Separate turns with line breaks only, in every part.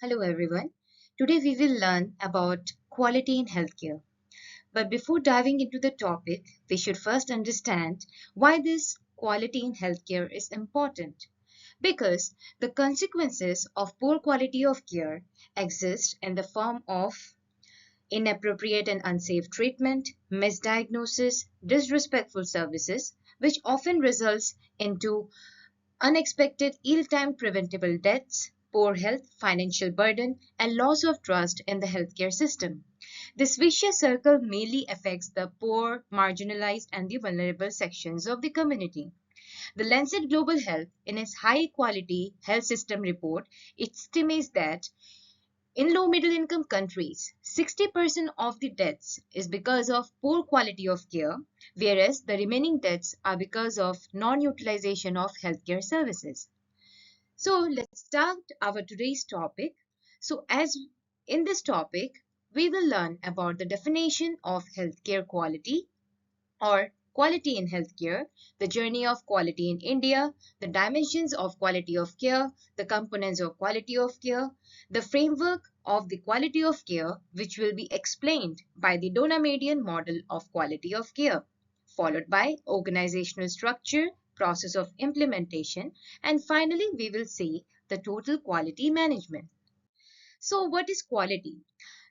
Hello everyone. Today we will learn about quality in healthcare. But before diving into the topic, we should first understand why this quality in healthcare is important. Because the consequences of poor quality of care exist in the form of inappropriate and unsafe treatment, misdiagnosis, disrespectful services, which often results into unexpected ill-timed preventable deaths, poor health, financial burden, and loss of trust in the healthcare system. This vicious circle mainly affects the poor, marginalized, and the vulnerable sections of the community. The Lancet Global Health, in its high quality health system report, estimates that in low middle income countries, 60% of the deaths is because of poor quality of care, whereas the remaining deaths are because of non utilization of healthcare services. So let's start our today's topic. As in this topic, we will learn about the definition of healthcare quality or quality in healthcare, the journey of quality in India, the dimensions of quality of care, the components of quality of care, the framework of the quality of care, which will be explained by the Dona-Median model of quality of care, followed by organizational structure, process of implementation, and finally we will see the total quality management. So what is quality?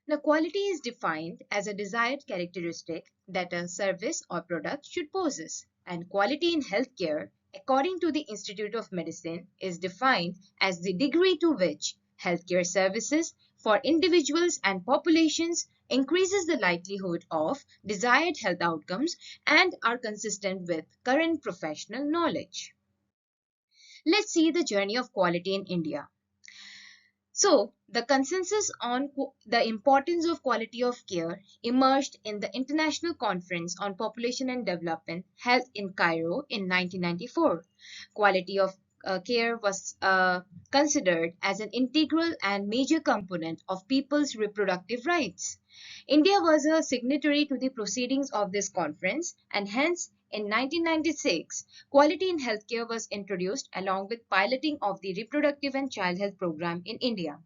Now, quality is defined as a desired characteristic that a service or product should possess, and quality in healthcare, according to the Institute of Medicine, is defined as the degree to which healthcare services for individuals and populations increases the likelihood of desired health outcomes and are consistent with current professional knowledge. Let's see the journey of quality in India. So, the consensus on the importance of quality of care emerged in the International Conference on Population and Development held in Cairo in 1994. Quality of care was considered as an integral and major component of people's reproductive rights. India was a signatory to the proceedings of this conference, and hence in 1996, quality in healthcare was introduced along with piloting of the reproductive and child health program in India,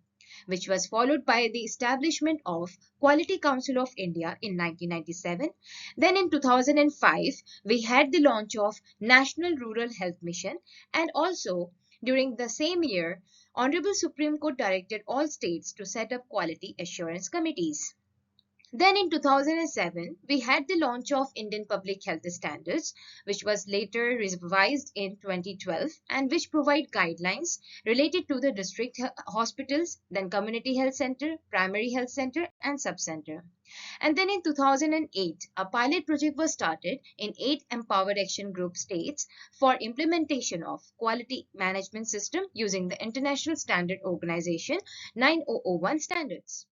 which was followed by the establishment of Quality Council of India in 1997. Then in 2005, we had the launch of National Rural Health Mission, and also during the same year, Honorable Supreme Court directed all states to set up quality assurance committees. Then in 2007, we had the launch of Indian Public Health Standards, which was later revised in 2012 and which provide guidelines related to the district hospitals, then community health center, primary health center, and subcenter. And then in 2008, a pilot project was started in 8 empowered action group states for implementation of quality management system using the International Standard Organization 9001 standards.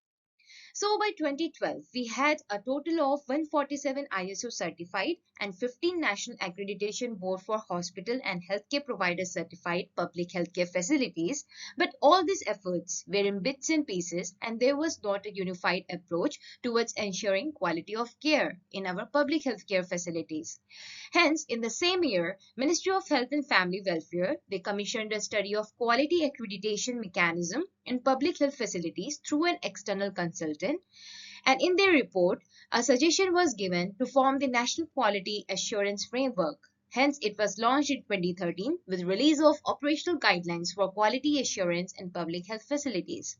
So by 2012, we had a total of 147 ISO certified and 15 National Accreditation Board for Hospital and Healthcare Provider certified public healthcare facilities. But all these efforts were in bits and pieces, and there was not a unified approach towards ensuring quality of care in our public healthcare facilities. Hence, in the same year, Ministry of Health and Family Welfare, they commissioned a study of quality accreditation mechanism in public health facilities through an external consultant. And in their report, a suggestion was given to form the National Quality Assurance Framework. Hence, it was launched in 2013 with release of operational guidelines for quality assurance in public health facilities.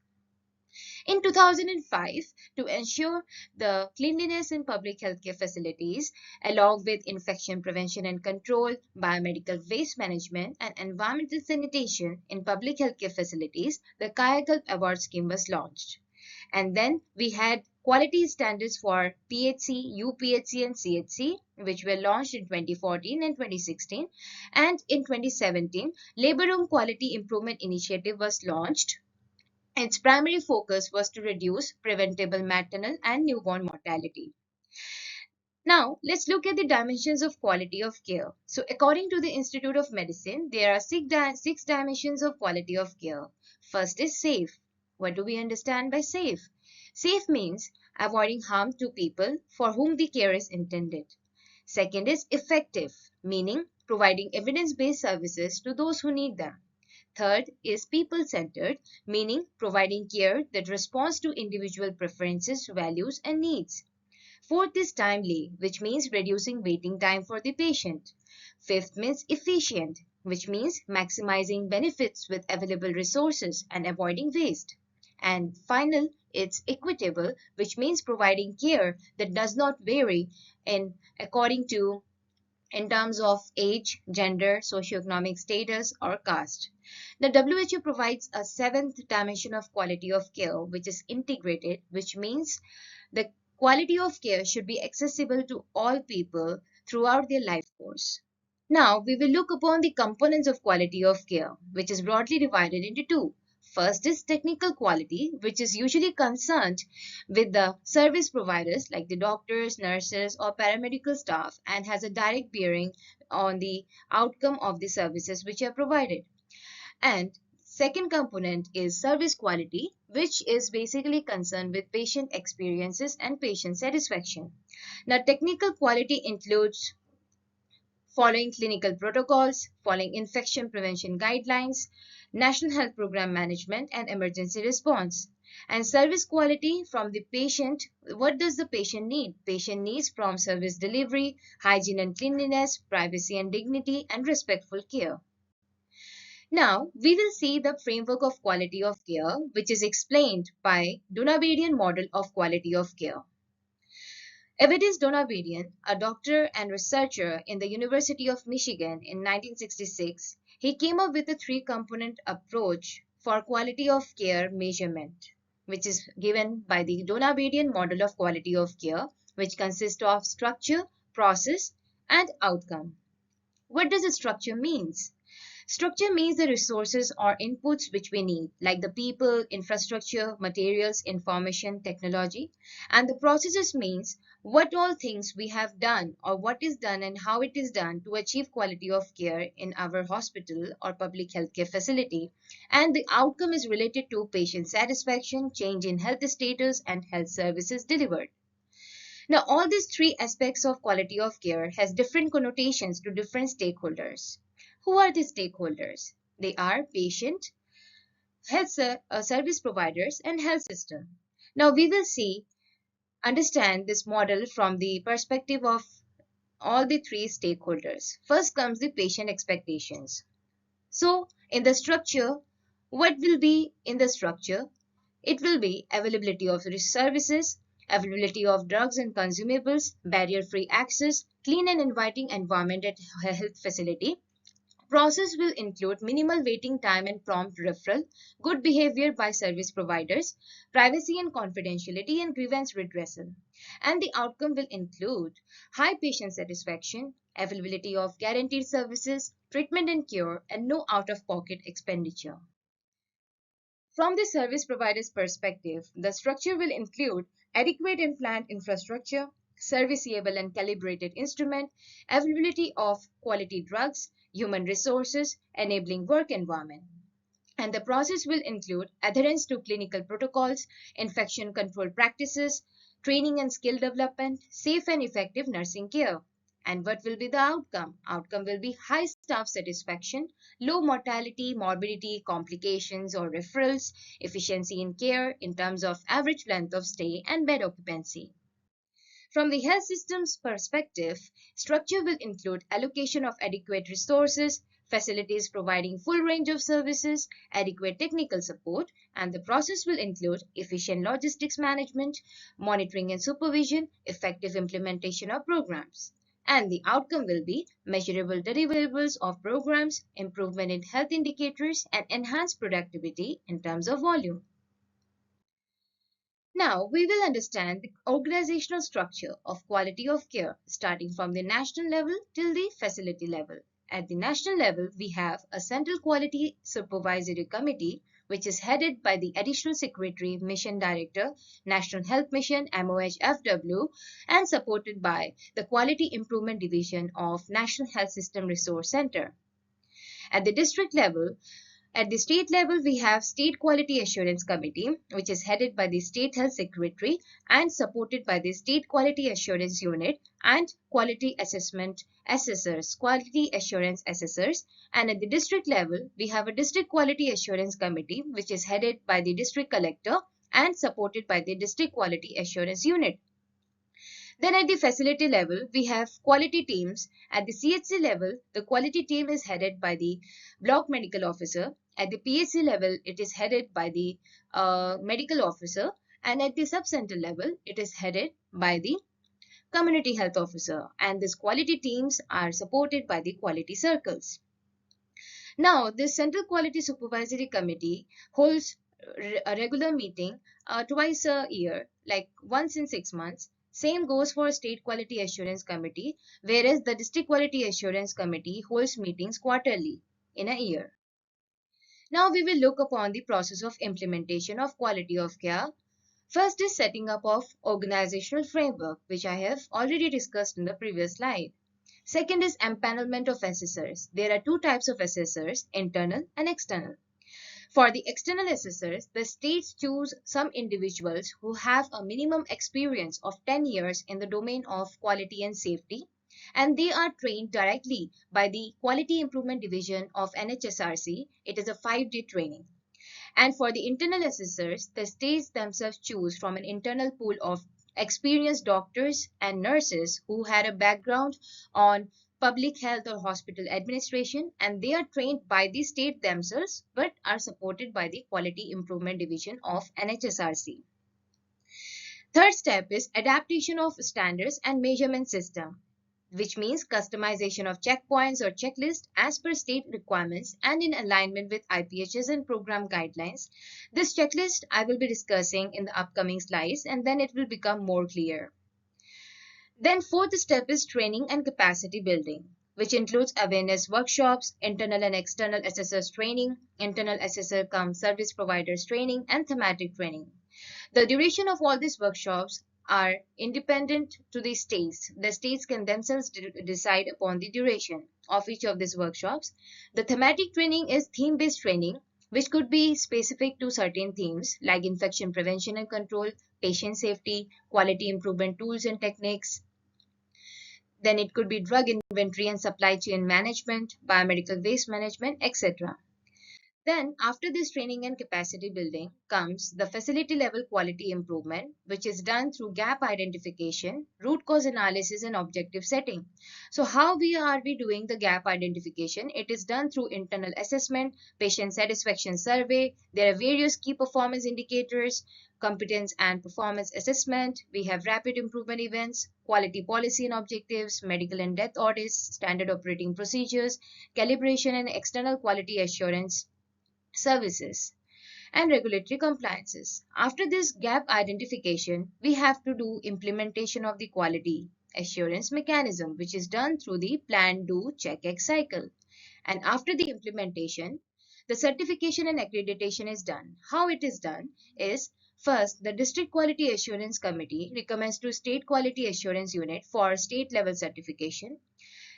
In 2005, to ensure the cleanliness in public healthcare facilities, along with infection prevention and control, biomedical waste management, and environmental sanitation in public healthcare facilities, the Kayakalp Award Scheme was launched. And then we had quality standards for PHC, UPHC, and CHC, which were launched in 2014 and 2016. And in 2017, Labor Room Quality Improvement Initiative was launched. Its primary focus was to reduce preventable maternal and newborn mortality. Now, let's look at the dimensions of quality of care. So, according to the Institute of Medicine, there are six dimensions of quality of care. First is safe. What do we understand by safe? Safe means avoiding harm to people for whom the care is intended. Second is effective, meaning providing evidence-based services to those who need them. Third is people-centered, meaning providing care that responds to individual preferences, values, and needs. Fourth is timely, which means reducing waiting time for the patient. Fifth means efficient, which means maximizing benefits with available resources and avoiding waste. And final, it's equitable, which means providing care that does not vary in according to in terms of age, gender, socioeconomic status, or caste. The WHO provides a seventh dimension of quality of care, which is integrated, which means the quality of care should be accessible to all people throughout their life course. Now, we will look upon the components of quality of care, which is broadly divided into two. First is technical quality, which is usually concerned with the service providers like the doctors, nurses, or paramedical staff and has a direct bearing on the outcome of the services which are provided. And second component is service quality, which is basically concerned with patient experiences and patient satisfaction. Now, technical quality includes following clinical protocols, following infection prevention guidelines, National Health Program management, and emergency response. And service quality from the patient, what does the patient need? Patient needs from service delivery, hygiene and cleanliness, privacy and dignity, and respectful care. Now, we will see the framework of quality of care, which is explained by Donabedian model of quality of care. Evidis Donabedian, a doctor and researcher in the University of Michigan in 1966, he came up with a three-component approach for quality of care measurement, which is given by the Donabedian model of quality of care, which consists of structure, process, and outcome. What does a structure means? Structure means the resources or inputs which we need, like the people, infrastructure, materials, information, technology. And the processes means what all things we have done or what is done and how it is done to achieve quality of care in our hospital or public healthcare facility. And the outcome is related to patient satisfaction, change in health status, and health services delivered. Now, all these three aspects of quality of care has different connotations to different stakeholders. Who are the stakeholders? They are patient, service providers, and health system. Now, we will understand this model from the perspective of all the three stakeholders. First comes the patient expectations. So, in the structure, what will be in the structure? It will be availability of services, availability of drugs and consumables, barrier-free access, clean and inviting environment at a health facility. Process will include minimal waiting time and prompt referral, good behavior by service providers, privacy and confidentiality, and grievance redressal. And the outcome will include high patient satisfaction, availability of guaranteed services, treatment and cure, and no out-of-pocket expenditure. From the service provider's perspective, the structure will include adequate implant infrastructure, serviceable and calibrated instrument, availability of quality drugs, human resources, enabling work environment. And the process will include adherence to clinical protocols, infection control practices, training and skill development, safe and effective nursing care. And what will be the outcome? Outcome will be high staff satisfaction, low mortality, morbidity, complications or referrals, efficiency in care in terms of average length of stay and bed occupancy. From the health system's perspective, structure will include allocation of adequate resources, facilities providing full range of services, adequate technical support, and the process will include efficient logistics management, monitoring and supervision, effective implementation of programs. And the outcome will be measurable deliverables of programs, improvement in health indicators, and enhanced productivity in terms of volume. Now, we will understand the organizational structure of quality of care starting from the national level till the facility level. At the national level, we have a Central Quality Supervisory Committee, which is headed by the Additional Secretary, Mission Director, National Health Mission, MOHFW, and supported by the Quality Improvement Division of National Health System Resource Center. At the district level, At the state level, we have State Quality Assurance Committee, which is headed by the State Health Secretary and supported by the State Quality Assurance Unit and Quality Assessment Assessors, Quality Assurance Assessors. And at the district level, we have a District Quality Assurance Committee, which is headed by the District Collector and supported by the District Quality Assurance Unit. Then at the facility level, we have quality teams. At the CHC level, the quality team is headed by the block medical officer. At the PHC level, it is headed by the medical officer. And at the subcenter level, it is headed by the community health officer. And these quality teams are supported by the quality circles. Now, this Central Quality Supervisory Committee holds a regular meeting twice a year, like once in 6 months. Same goes for State Quality Assurance Committee, whereas the District Quality Assurance Committee holds meetings quarterly in a year. Now we will look upon the process of implementation of quality of care. First is setting up of organizational framework, which I have already discussed in the previous slide. Second is empanelment of assessors. There are two types of assessors, internal and external. For the external assessors, the states choose some individuals who have a minimum experience of 10 years in the domain of quality and safety, and they are trained directly by the Quality Improvement Division of NHSRC. It is a 5-day training. And for the internal assessors, the states themselves choose from an internal pool of experienced doctors and nurses who had a background on public health or hospital administration, and they are trained by the state themselves but are supported by the Quality Improvement Division of NHSRC. Third step is adaptation of standards and measurement system, which means customization of checkpoints or checklists as per state requirements and in alignment with IPHS and program guidelines. This checklist I will be discussing in the upcoming slides, and then it will become more clear. Then fourth step is training and capacity building, which includes awareness workshops, internal and external assessors training, internal assessor cum service providers training, and thematic training. The duration of all these workshops are independent to the states. The states can themselves decide upon the duration of each of these workshops. The thematic training is theme-based training, which could be specific to certain themes like infection prevention and control, patient safety, quality improvement tools and techniques. Then it could be drug inventory and supply chain management, biomedical waste management, etc. Then, after this training and capacity building comes the facility level quality improvement, which is done through gap identification, root cause analysis, and objective setting. So, how are we doing the gap identification? It is done through internal assessment, patient satisfaction survey. There are various key performance indicators, competence and performance assessment. We have rapid improvement events, quality policy and objectives, medical and death audits, standard operating procedures, calibration and external quality assurance services, and regulatory compliances. After this gap identification, we have to do implementation of the quality assurance mechanism, which is done through the plan, do, check, X cycle. And after the implementation, the certification and accreditation is done. How it is done is, first, the District Quality Assurance Committee recommends to State Quality Assurance Unit for state level certification.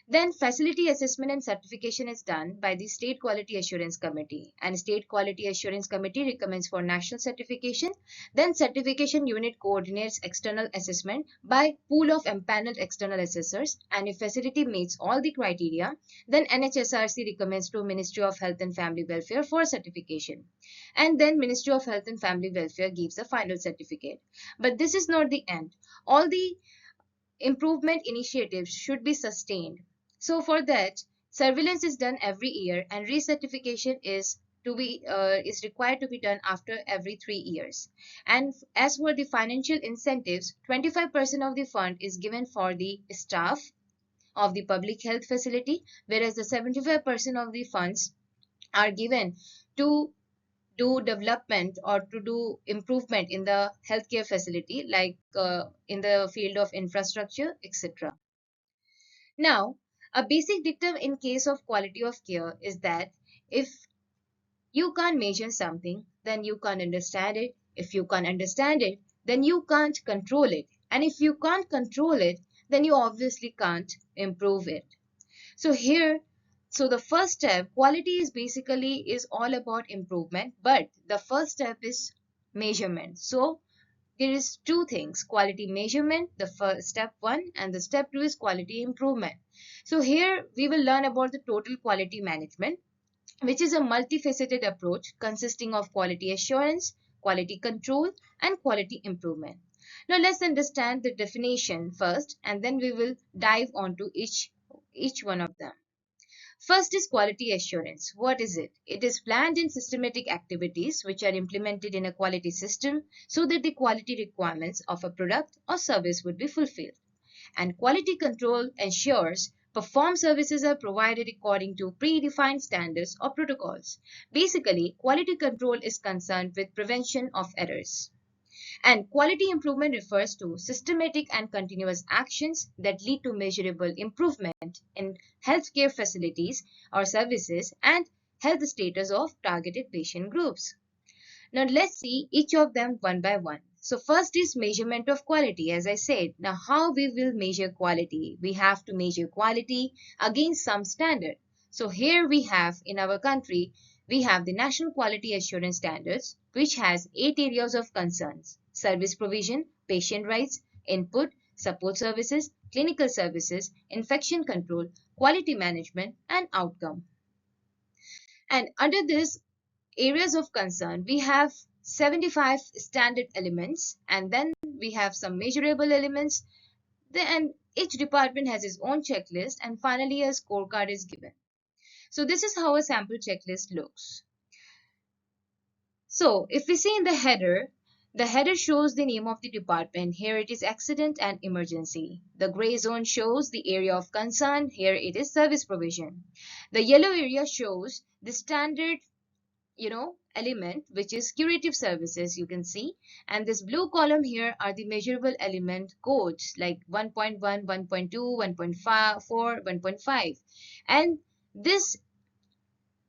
Then facility assessment and certification is done by the State Quality Assurance Committee, and State Quality Assurance Committee recommends for national certification. Then certification unit coordinates external assessment by pool of empaneled external assessors, and if facility meets all the criteria, then NHSRC recommends to Ministry of Health and Family Welfare for certification. And then Ministry of Health and Family Welfare gives the final certificate. But this is not the end. All the improvement initiatives should be sustained. So for that, surveillance is done every year, and recertification is required to be done after every 3 years. And as for the financial incentives, 25% of the fund is given for the staff of the public health facility, whereas the 75% of the funds are given to do development or to do improvement in the healthcare facility, like in the field of infrastructure, etc. Now, a basic dictum in case of quality of care is that if you can't measure something, then you can't understand it. If you can't understand it, then you can't control it. And if you can't control it, then you obviously can't improve it. So here, So the first step, quality is basically is all about improvement, but the first step is measurement. So there is two things: quality measurement, the first step one, and the step two is quality improvement. So here we will learn about the total quality management, which is a multifaceted approach consisting of quality assurance, quality control, and quality improvement. Now let's understand the definition first, and then we will dive onto each one of them. First is quality assurance. What is it? It is planned and systematic activities which are implemented in a quality system so that the quality requirements of a product or service would be fulfilled. And quality control ensures performed services are provided according to predefined standards or protocols. Basically, quality control is concerned with prevention of errors. And quality improvement refers to systematic and continuous actions that lead to measurable improvement in healthcare facilities or services and health status of targeted patient groups. Now let's see each of them one by one. So first is measurement of quality. As I said, now how we will measure quality? We have to measure quality against some standard. So here we have in our country, we have the National Quality Assurance Standards, which has 8 areas of concerns: service provision, patient rights, input, support services, clinical services, infection control, quality management, and outcome. And under this areas of concern, we have 75 standard elements, and then we have some measurable elements. And each department has its own checklist, and finally a scorecard is given. So this is how a sample checklist looks. So if we see in the header shows the name of the department. Here it is accident and emergency. The gray zone shows the area of concern. Here it is service provision. The yellow area shows the standard element, which is curative services, you can see. And this blue column here are the measurable element codes like 1.1, 1.2, 1.4, 1.5. And this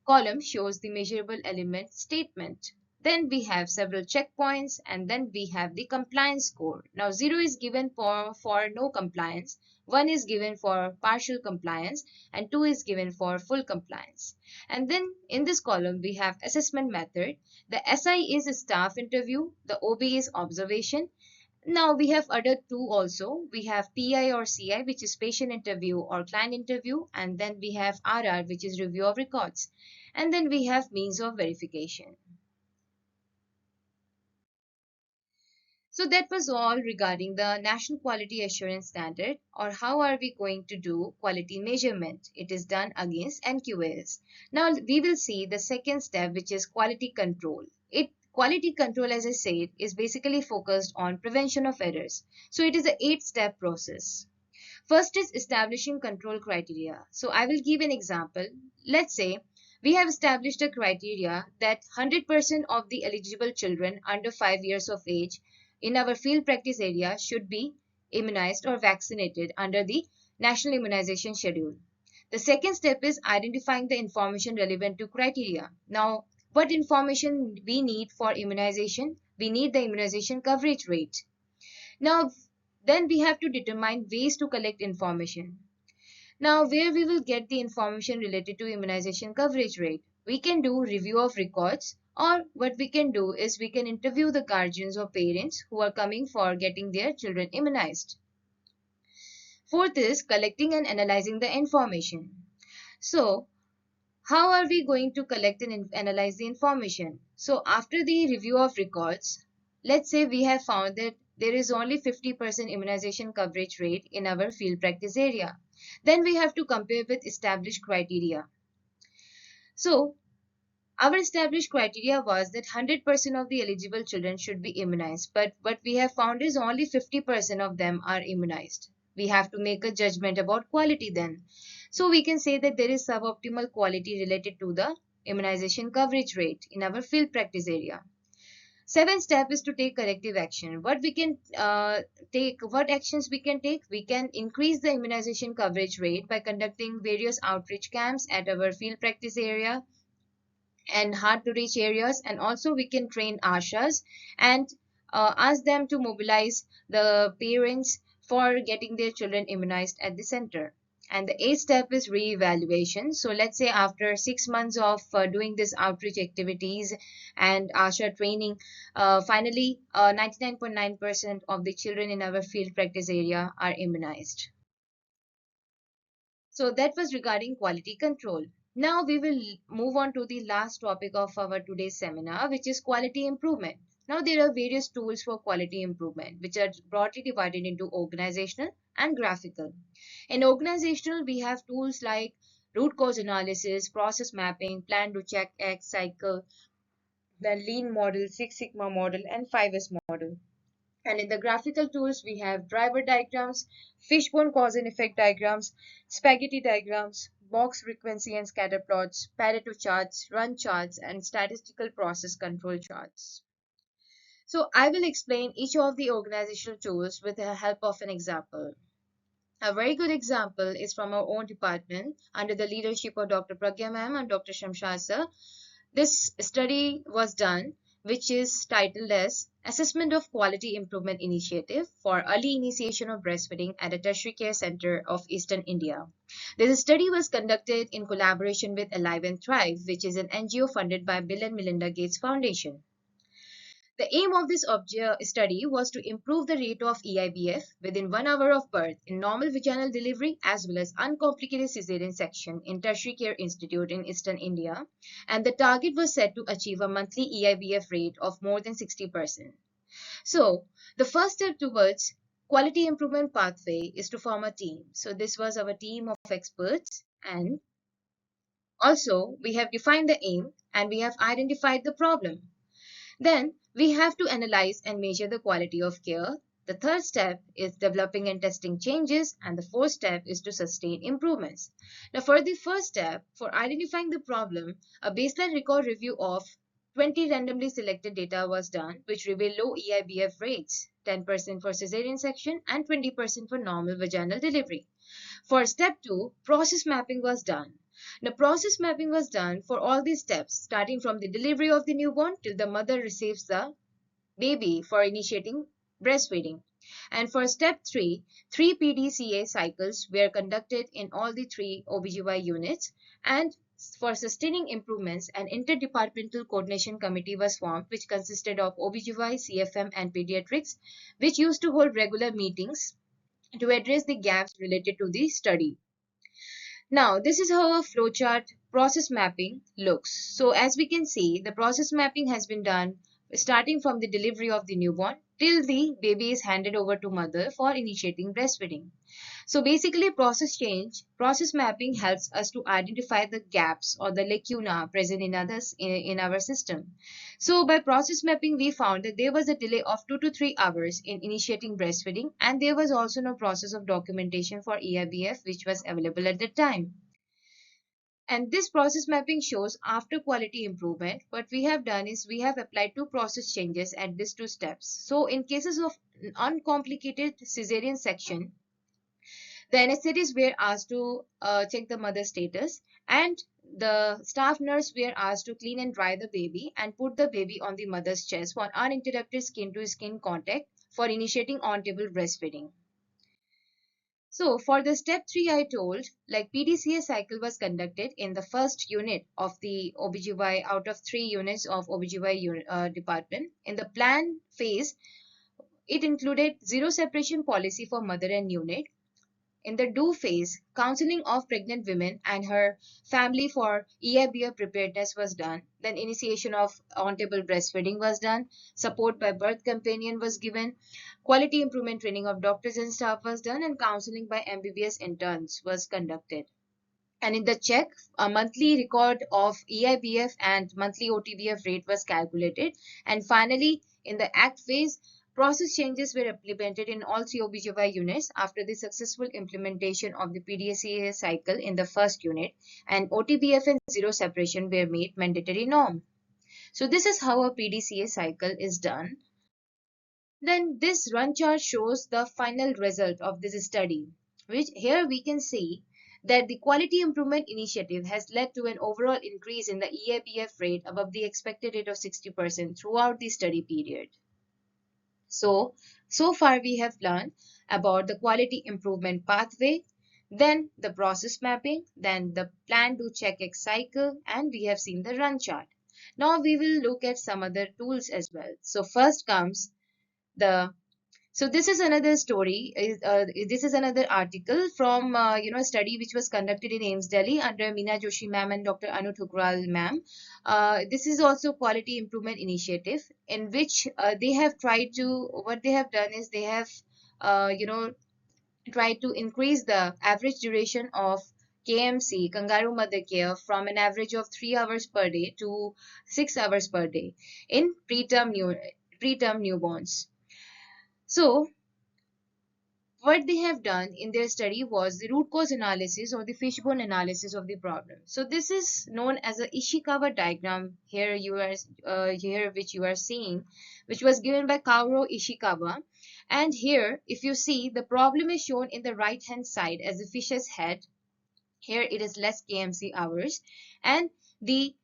column shows the measurable element statement. Then we have several checkpoints, and then we have the compliance score. Now 0 is given for no compliance, 1 is given for partial compliance, and 2 is given for full compliance. And then in this column we have assessment method. The SI is a staff interview, the OB is observation. Now we have other two also. We have PI or CI, which is patient interview or client interview, and then we have RR, which is review of records. And then we have means of verification. So that was all regarding the National Quality Assurance Standard, or how are we going to do quality measurement. It is done against NQAS. Now we will see the second step, which is quality control. Quality control, as I said, is basically focused on prevention of errors. So it is an 8-step process. First is establishing control criteria. So I will give an example. Let's say we have established a criteria that 100% of the eligible children under 5 years of age in our field practice area should be immunized or vaccinated under the National Immunization Schedule. The second step is identifying the information relevant to criteria. Now, what information we need for immunization? We need the immunization coverage rate. Now, then we have to determine ways to collect information. Now, where we will get the information related to immunization coverage rate? We can do review of records, or what we can do is we can interview the guardians or parents who are coming for getting their children immunized. Fourth is collecting and analyzing the information. So, how are we going to collect and analyze the information? So, after the review of records, let's say we have found that there is only 50% immunization coverage rate in our field practice area. Then we have to compare with established criteria. So, our established criteria was that 100% of the eligible children should be immunized, but what we have found is only 50% of them are immunized. We have to make a judgment about quality then. So we can say that there is suboptimal quality related to the immunization coverage rate in our field practice area. Seventh step is to take corrective action. What actions we can take? We can increase the immunization coverage rate by conducting various outreach camps at our field practice area and hard to reach areas, and also we can train ashas and ask them to mobilize the parents for getting their children immunized at the center. And the eighth step is re-evaluation. So let's say after 6 months of doing this outreach activities and ASHA training, finally 99.9% of the children in our field practice area are immunized. So that was regarding quality control. Now we will move on to the last topic of our today's seminar, which is quality improvement. Now there are various tools for quality improvement, which are broadly divided into organizational and graphical. In organizational, we have tools like root cause analysis, process mapping, plan to check X cycle, the lean model, Six Sigma model, and 5S model. And in the graphical tools, we have driver diagrams, fishbone cause and effect diagrams, spaghetti diagrams, box frequency and scatter plots, Pareto charts, run charts, and statistical process control charts. So I will explain each of the organizational tools with the help of an example. A very good example is from our own department under the leadership of Dr. Pragya ma'am and Dr. Shamshad sir. This study was done, which is titled as Assessment of Quality Improvement Initiative for Early Initiation of Breastfeeding at a Tertiary Care Center of Eastern India. This study was conducted in collaboration with Alive and Thrive, which is an NGO funded by Bill and Melinda Gates Foundation. The aim of this study was to improve the rate of EIBF within 1 hour of birth in normal vaginal delivery as well as uncomplicated cesarean section in Tertiary Care Institute in Eastern India, and the target was set to achieve a monthly EIBF rate of more than 60%. So, the first step towards quality improvement pathway is to form a team. So, this was our team of experts, and also we have defined the aim and we have identified the problem. Then we have to analyze and measure the quality of care. The third step is developing and testing changes, and the fourth step is to sustain improvements. Now, for the first step, for identifying the problem, a baseline record review of 20 randomly selected data was done, which revealed low EIBF rates, 10% for cesarean section and 20% for normal vaginal delivery. For step 2, process mapping was done. The process mapping was done for all these steps, starting from the delivery of the newborn till the mother receives the baby for initiating breastfeeding. And for step 3, 3 PDCA cycles were conducted in all the 3 OBGY units. And for sustaining improvements, an interdepartmental coordination committee was formed, which consisted of OBGY, CFM, and pediatrics, which used to hold regular meetings to address the gaps related to the study. Now, this is how a flowchart process mapping looks. So as we can see, the process mapping has been done starting from the delivery of the newborn till the baby is handed over to mother for initiating breastfeeding. So basically process mapping helps us to identify the gaps or the lacuna present in others in our system. So by process mapping, we found that there was a delay of 2 to 3 hours in initiating breastfeeding, and there was also no process of documentation for EIBF which was available at the time. And this process mapping shows after quality improvement, what we have done is we have applied 2 process changes at these 2 steps. So in cases of uncomplicated cesarean section, the anesthetists were asked to check the mother's status, and the staff nurse were asked to clean and dry the baby and put the baby on the mother's chest for uninterrupted skin to skin contact for initiating on table breastfeeding. So for the step 3, I told, like PDCA cycle was conducted in the first unit of the OBGY out of 3 units of OBGY department. In the plan phase, it included zero separation policy for mother and unit. In the do phase, counseling of pregnant women and her family for EIBF preparedness was done. Then initiation of on-table breastfeeding was done. Support by birth companion was given. Quality improvement training of doctors and staff was done, and counseling by MBBS interns was conducted. And in the check, a monthly record of EIBF and monthly OTBF rate was calculated. And finally, in the act phase, process changes were implemented in all 3 OBGY units after the successful implementation of the PDCA cycle in the first unit, and OTBF and zero separation were made mandatory norm. So this is how a PDCA cycle is done. Then this run chart shows the final result of this study, which here we can see that the quality improvement initiative has led to an overall increase in the EIBF rate above the expected rate of 60% throughout the study period. So far we have learned about the quality improvement pathway, then the process mapping, then the plan to check X cycle, and we have seen the run chart. Now we will look at some other tools as well. So first comes the so this is another story. This is another article from a study which was conducted in AIIMS Delhi under Meena Joshi ma'am and Dr. Anu Thukral ma'am. This is also quality improvement initiative in which they have tried to what they have done is they have uh, you know tried to increase the average duration of KMC kangaroo mother care from an average of 3 hours per day to 6 hours per day in preterm newborns. So what they have done in their study was the root cause analysis or the fishbone analysis of the problem. So this is known as a Ishikawa diagram here which you are seeing, which was given by Kaoru Ishikawa. And here, if you see, the problem is shown in the right hand side as the fish's head. Here it is less KMC hours, and the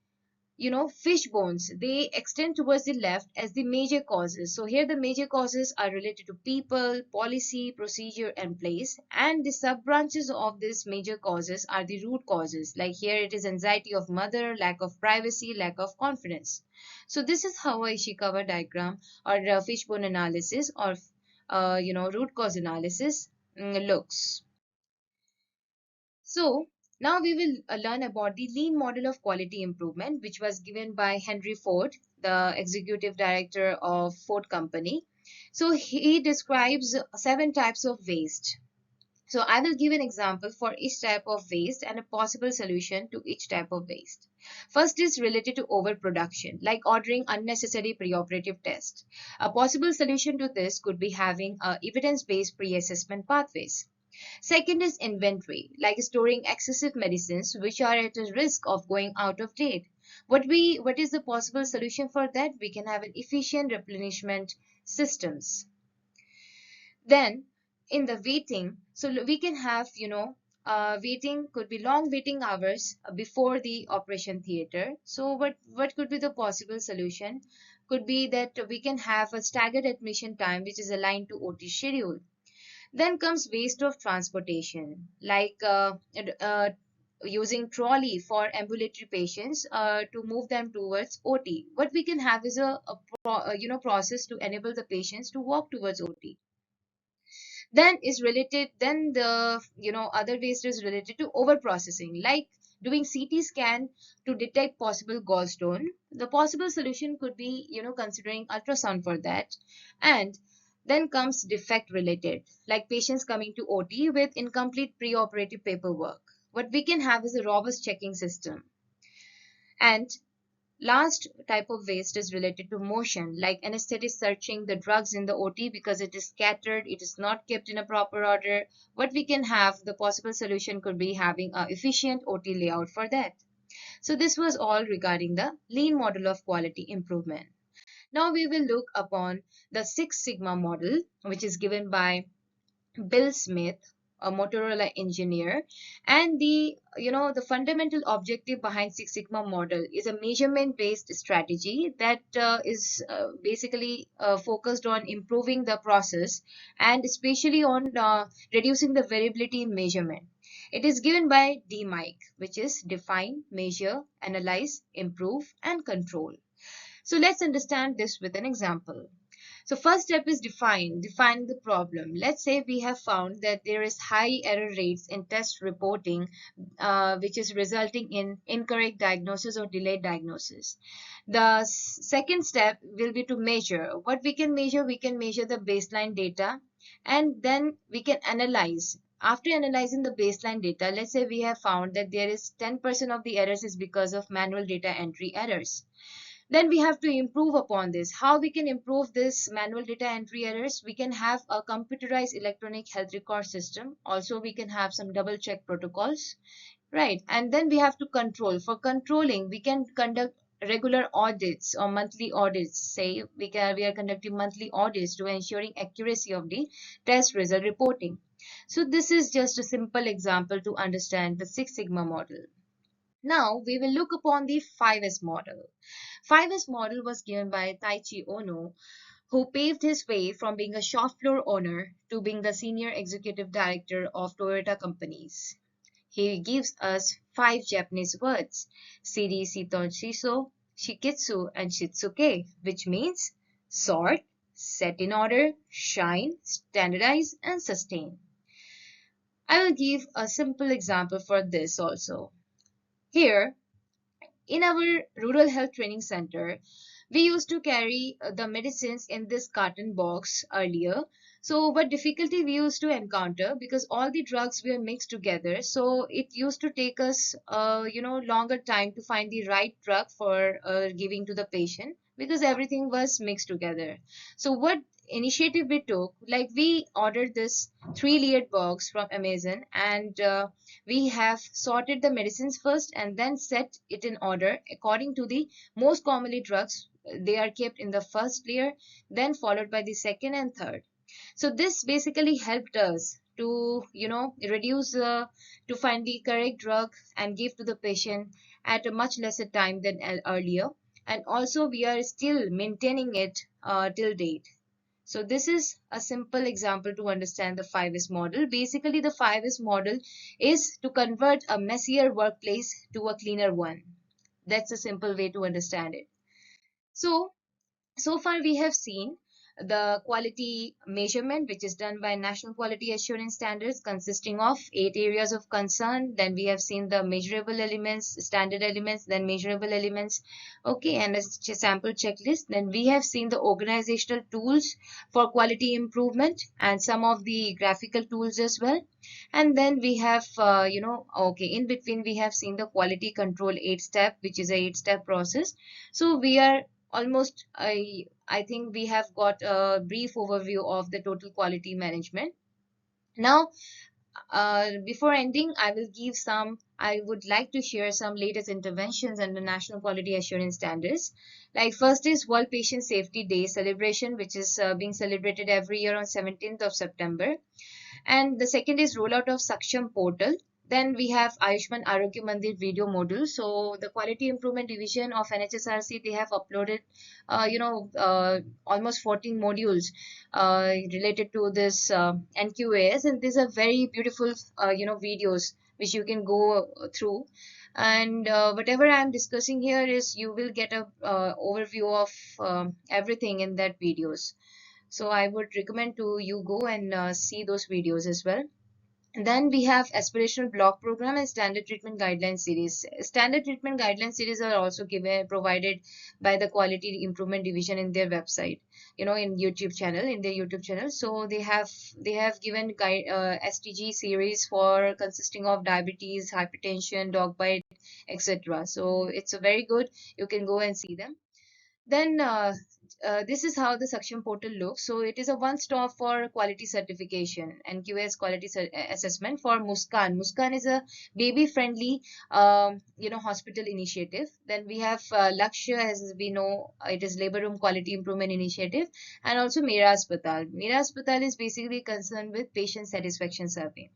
fish bones, they extend towards the left as the major causes. So here the major causes are related to people, policy, procedure, and place. And the sub branches of these major causes are the root causes. Like here it is anxiety of mother, lack of privacy, lack of confidence. So this is how a Ishikawa diagram or fishbone analysis or root cause analysis looks. So now we will learn about the lean model of quality improvement, which was given by Henry Ford, the executive director of Ford Company. So he describes 7 types of waste. So I will give an example for each type of waste and a possible solution to each type of waste. First is related to overproduction, like ordering unnecessary preoperative tests. A possible solution to this could be having evidence-based pre-assessment pathways. Second is inventory, like storing excessive medicines which are at a risk of going out of date. What is the possible solution for that? We can have an efficient replenishment systems. Then in the waiting, so we can have, waiting could be long waiting hours before the operation theater. So what could be the possible solution? Could be that we can have a staggered admission time which is aligned to OT schedule. Then comes waste of transportation, like using trolley for ambulatory patients to move them towards OT. What we can have is a process to enable the patients to walk towards OT. Then the other waste is related to over processing, like doing CT scan to detect possible gallstone. The possible solution could be considering ultrasound for that. And then comes defect related, like patients coming to OT with incomplete preoperative paperwork. What we can have is a robust checking system. And last type of waste is related to motion, like anesthetist searching the drugs in the OT because it is scattered, it is not kept in a proper order. What we can have, the possible solution could be having a efficient OT layout for that. So this was all regarding the lean model of quality improvement. Now we will look upon the Six Sigma model, which is given by Bill Smith, a Motorola engineer. And the fundamental objective behind Six Sigma model is a measurement based strategy that is basically focused on improving the process and especially on reducing the variability in measurement. It is given by DMIC, which is define, measure, analyze, improve, and control. So let's understand this with an example. So first step is define the problem. Let's say we have found that there is high error rates in test reporting, which is resulting in incorrect diagnosis or delayed diagnosis. The second step will be to measure. What we can measure the baseline data, and then we can analyze. After analyzing the baseline data, let's say we have found that there is 10% of the errors is because of manual data entry errors. Then we have to improve upon this. How we can improve this manual data entry errors? We can have a computerized electronic health record system. Also, we can have some double check protocols, right? And then we have to control. For controlling, we can conduct regular audits or monthly audits. Say we are conducting monthly audits to ensuring accuracy of the test result reporting. So this is just a simple example to understand the Six Sigma model. Now we will look upon the 5S model. 5S model was given by Taichi Ono, who paved his way from being a shop floor owner to being the senior executive director of Toyota companies. He gives us five Japanese words: Siri, Siton, Shiso, Shikitsu, and Shitsuke, which means sort, set in order, shine, standardize, and sustain. I will give a simple example for this also. Here, in our rural health training center, we used to carry the medicines in this carton box earlier. So, what difficulty we used to encounter, because all the drugs were mixed together. So, it used to take us, longer time to find the right drug for giving to the patient, because everything was mixed together. So, what initiative we took, like we ordered this three-layered box from Amazon, and we have sorted the medicines first and then set it in order according to the most commonly drugs. They are kept in the first layer, then followed by the second and third. So this basically helped us to reduce to find the correct drug and give to the patient at a much lesser time than earlier. And also we are still maintaining it till date. So this is a simple example to understand the 5S model. Basically, the 5S model is to convert a messier workplace to a cleaner one. That's a simple way to understand it. So far we have seen the quality measurement, which is done by National Quality Assurance Standards, consisting of 8 areas of concern. Then we have seen the measurable elements, standard elements, then measurable elements, okay, and a sample checklist. Then we have seen the organizational tools for quality improvement and some of the graphical tools as well. And then we have okay, in between we have seen the quality control 8 step, which is a 8 step process. So we are almost, I think we have got a brief overview of the total quality management. Now, before ending, I would like to share some latest interventions under National Quality Assurance Standards. Like first is World Patient Safety Day celebration, which is being celebrated every year on 17th of September. And the second is rollout of Saksham portal. Then we have Ayushman Arogya Mandir video module. So the quality improvement division of NHSRC, they have uploaded, almost 14 modules related to this NQAS, and these are very beautiful, videos which you can go through. And whatever I am discussing here is you will get a overview of everything in that videos. So I would recommend to you go and see those videos as well. And then we have aspirational block program and standard treatment guideline series. Standard treatment guideline series are also provided by the quality improvement division in their website, in their YouTube channel. So they have given STG series for consisting of diabetes, hypertension, dog bite, etc. So it's a very good. You can go and see them. Then this is how the Saksham portal looks. So it is a one-stop for quality certification and QS quality assessment for Muskan. Muskan is a baby-friendly, hospital initiative. Then we have Lakshya, as we know, it is labor room quality improvement initiative, and also Mera Aspatal. Mera Aspatal is basically concerned with patient satisfaction survey.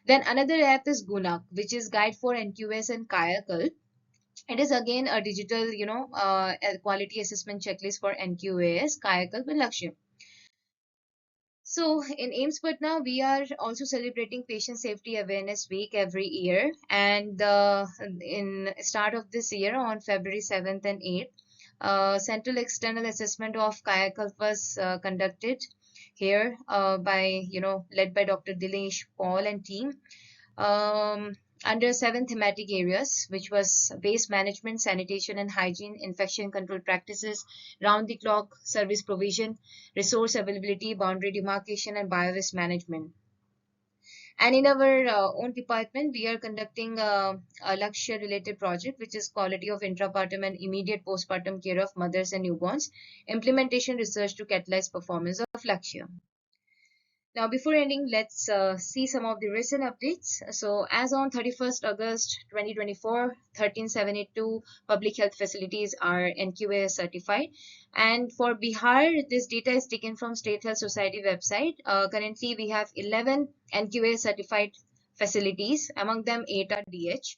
Then another app is Gunak, which is guide for NQS and Kayakal. It is again a digital, a quality assessment checklist for NQAS, Kayakalp and Lakshya. So in AIMS Patna, we are also celebrating Patient Safety Awareness Week every year. And in start of this year on February 7th and 8th, central external assessment of Kayakalp was conducted here led by Dr. Dinesh Paul and team, um, under 7 thematic areas, which was waste management, sanitation and hygiene, infection control practices, round the clock service provision, resource availability, boundary demarcation, and biowaste management. And in our own department, we are conducting a Lakshya related project, which is quality of intrapartum and immediate postpartum care of mothers and newborns, implementation research to catalyze performance of Lakshya. Now, before ending, let's see some of the recent updates. So, as on 31st August 2024, 13782 public health facilities are NQA certified. And for Bihar, this data is taken from State Health Society website. Currently, we have 11 NQA certified facilities, among them 8 are DH.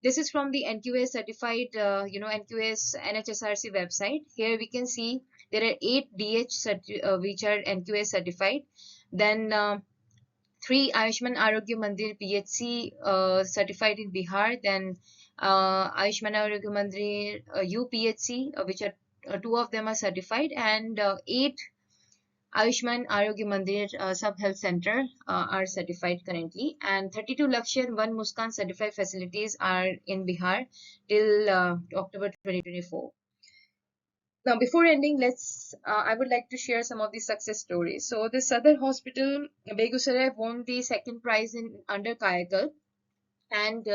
This is from the NQA certified, NQS NHSRC website. Here we can see There are 8 DH which are NQA certified. Then 3 Ayushman Arogya Mandir PHC certified in Bihar. Then Ayushman Arogya Mandir UPHC, which are two of them are certified, and 8 Ayushman Arogya Mandir Sub Health Center are certified currently, and 32 Lakshya and 1 Muskan certified facilities are in Bihar till October 2024. Now, before ending, I would like to share some of the success stories. So, the Sadar Hospital, Begusarai, won the second prize in under Kayakalp, and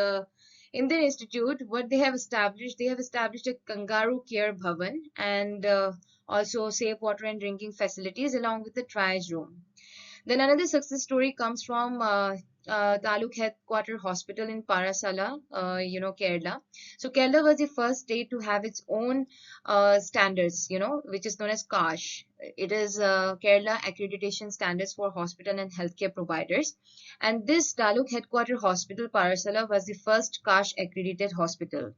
in their institute, what they have established a Kangaroo Care Bhavan, and also safe water and drinking facilities along with the triage room. Then another success story comes from Taluk Headquarter Hospital in Parasala, Kerala. So Kerala was the first state to have its own standards, which is known as KASH. It is Kerala Accreditation Standards for Hospital and Healthcare Providers. And this Taluk Headquarter Hospital, Parasala, was the first KASH accredited hospital.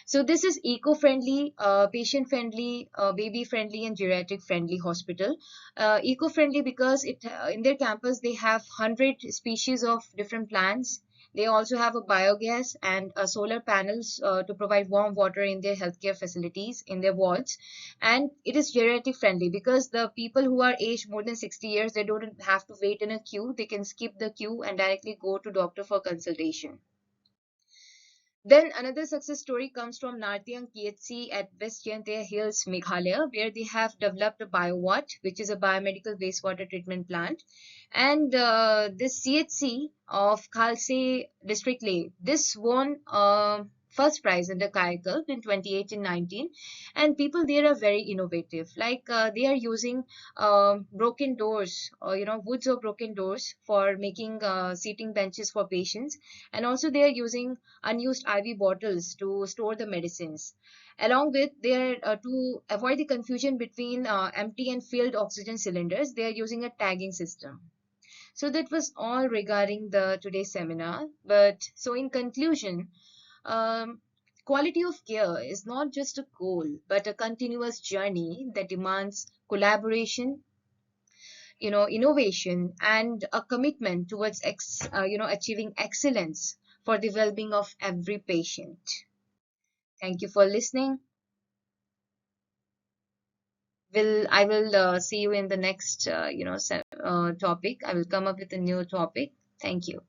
So this is eco-friendly, patient-friendly, baby-friendly, and geriatric-friendly hospital. Eco-friendly because in their campus they have 100 species of different plants. They also have a biogas and solar panels to provide warm water in their healthcare facilities, in their wards. And it is geriatric friendly because the people who are aged more than 60 years, they don't have to wait in a queue. They can skip the queue and directly go to doctor for consultation. Then another success story comes from Nartiang PHC at West Jaintia Hills, Meghalaya, where they have developed a BioWatt, which is a biomedical wastewater treatment plant. And this CHC of Khalse District Leh, this won first prize in the Kayakalp in 2018-19, and people there are very innovative. Like they are using broken doors, or woods of broken doors for making seating benches for patients, and also they are using unused IV bottles to store the medicines. Along with their to avoid the confusion between empty and filled oxygen cylinders, they are using a tagging system. So that was all regarding the today's seminar. But so in conclusion, um, quality of care is not just a goal, but a continuous journey that demands collaboration, innovation, and a commitment towards achieving excellence for the well-being of every patient. Thank you for listening. I will see you in the next topic. I will come up with a new topic. Thank you.